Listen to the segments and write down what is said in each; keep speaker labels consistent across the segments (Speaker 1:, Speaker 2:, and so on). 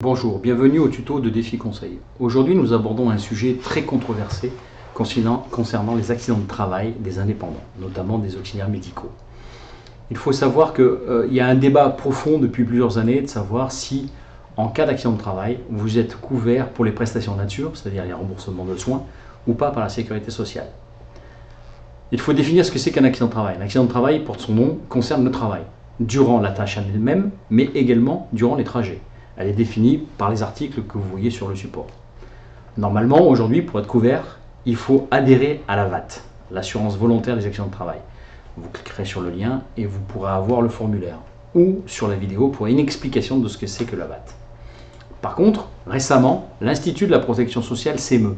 Speaker 1: Bonjour, bienvenue au tuto de Défi Conseil. Aujourd'hui, nous abordons un sujet très controversé concernant les accidents de travail des indépendants, notamment des auxiliaires médicaux. Il faut savoir qu'il y a un débat profond depuis plusieurs années de savoir si, en cas d'accident de travail, vous êtes couvert pour les prestations nature, c'est-à-dire les remboursements de soins, ou pas par la sécurité sociale. Il faut définir ce que c'est qu'un accident de travail. Un accident de travail, porte son nom, concerne le travail, durant la tâche en elle-même, mais également durant les trajets. Elle est définie par les articles que vous voyez sur le support. Normalement, aujourd'hui, pour être couvert, il faut adhérer à la VAT, l'assurance volontaire des accidents de travail. Vous cliquerez sur le lien et vous pourrez avoir le formulaire, ou sur la vidéo pour une explication de ce que c'est que la VAT. Par contre, récemment, l'Institut de la protection sociale s'émeut.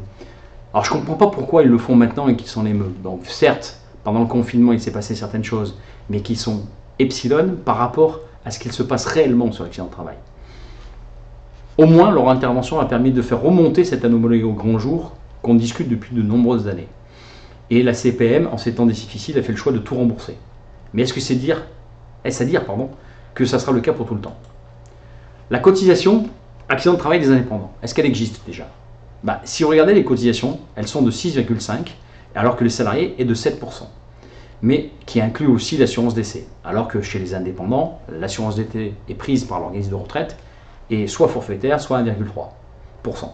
Speaker 1: Alors je ne comprends pas pourquoi ils le font maintenant et qu'ils s'en émeuvent. Donc certes, pendant le confinement, il s'est passé certaines choses, mais qui sont epsilon par rapport à ce qu'il se passe réellement sur l'accident de travail. Au moins, leur intervention a permis de faire remonter cette anomalie au grand jour qu'on discute depuis de nombreuses années. Et la CPM, en ces temps difficiles, a fait le choix de tout rembourser. Mais est-ce à dire que ça sera le cas pour tout le temps? La cotisation accident de travail des indépendants, est-ce qu'elle existe déjà? Si vous regardez les cotisations, elles sont de 6,5, alors que les salariés est de 7%. Mais qui inclut aussi l'assurance décès, alors que chez les indépendants, l'assurance décès est prise par l'organisme de retraite et soit forfaitaire, soit 1,3%.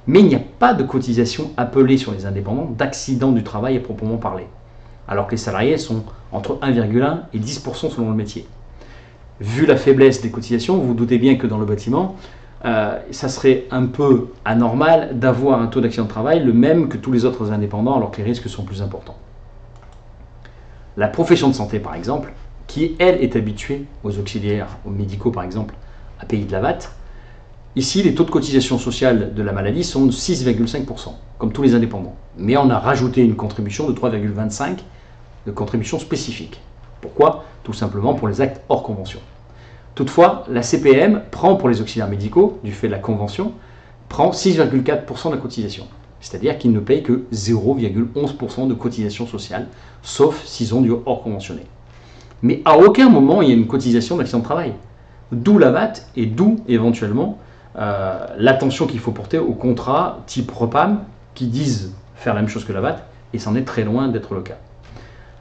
Speaker 1: Mais il n'y a pas de cotisation appelée sur les indépendants d'accident du travail à proprement parler, alors que les salariés sont entre 1,1 et 10% selon le métier. Vu la faiblesse des cotisations, vous vous doutez bien que dans le bâtiment, ça serait un peu anormal d'avoir un taux d'accident de travail le même que tous les autres indépendants, alors que les risques sont plus importants. La profession de santé, par exemple, qui elle est habituée aux auxiliaires, aux médicaux par exemple, à payer de la VAT, ici les taux de cotisation sociale de la maladie sont de 6,5%, comme tous les indépendants. Mais on a rajouté une contribution de 3,25% de contribution spécifique. Pourquoi? Tout simplement pour les actes hors convention. Toutefois, la CPM prend pour les auxiliaires médicaux, du fait de la convention, prend 6,4% de la cotisation. C'est-à-dire qu'ils ne payent que 0,11% de cotisation sociale, sauf s'ils ont du hors conventionné. Mais à aucun moment il y a une cotisation d'accident de travail. D'où la VAT et d'où éventuellement l'attention qu'il faut porter aux contrats type REPAM qui disent faire la même chose que la VAT et c'en est très loin d'être le cas.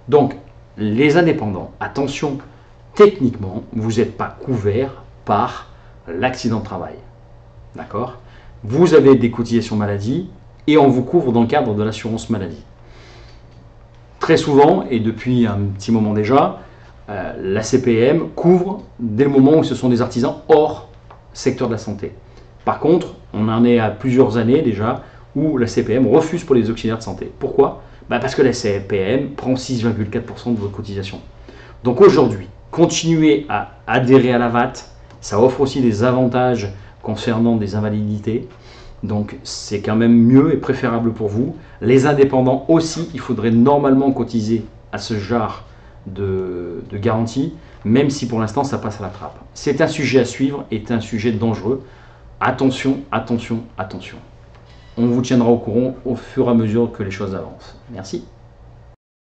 Speaker 1: Donc les indépendants, attention, techniquement, vous n'êtes pas couvert par l'accident de travail. D'accord? Vous avez des cotisations maladie et on vous couvre dans le cadre de l'assurance maladie. Très souvent, et depuis un petit moment déjà, la CPM couvre dès le moment où ce sont des artisans hors secteur de la santé. Par contre, on en est à plusieurs années déjà où la CPM refuse pour les auxiliaires de santé. Pourquoi? Parce que la CPM prend 6,4% de votre cotisation. Donc aujourd'hui, continuez à adhérer à la VAT. Ça offre aussi des avantages concernant des invalidités. Donc c'est quand même mieux et préférable pour vous. Les indépendants aussi, il faudrait normalement cotiser à ce genre de garantie, même si pour l'instant ça passe à la trappe. C'est un sujet à suivre et un sujet dangereux. Attention, attention, attention. On vous tiendra au courant au fur et à mesure que les choses avancent. Merci.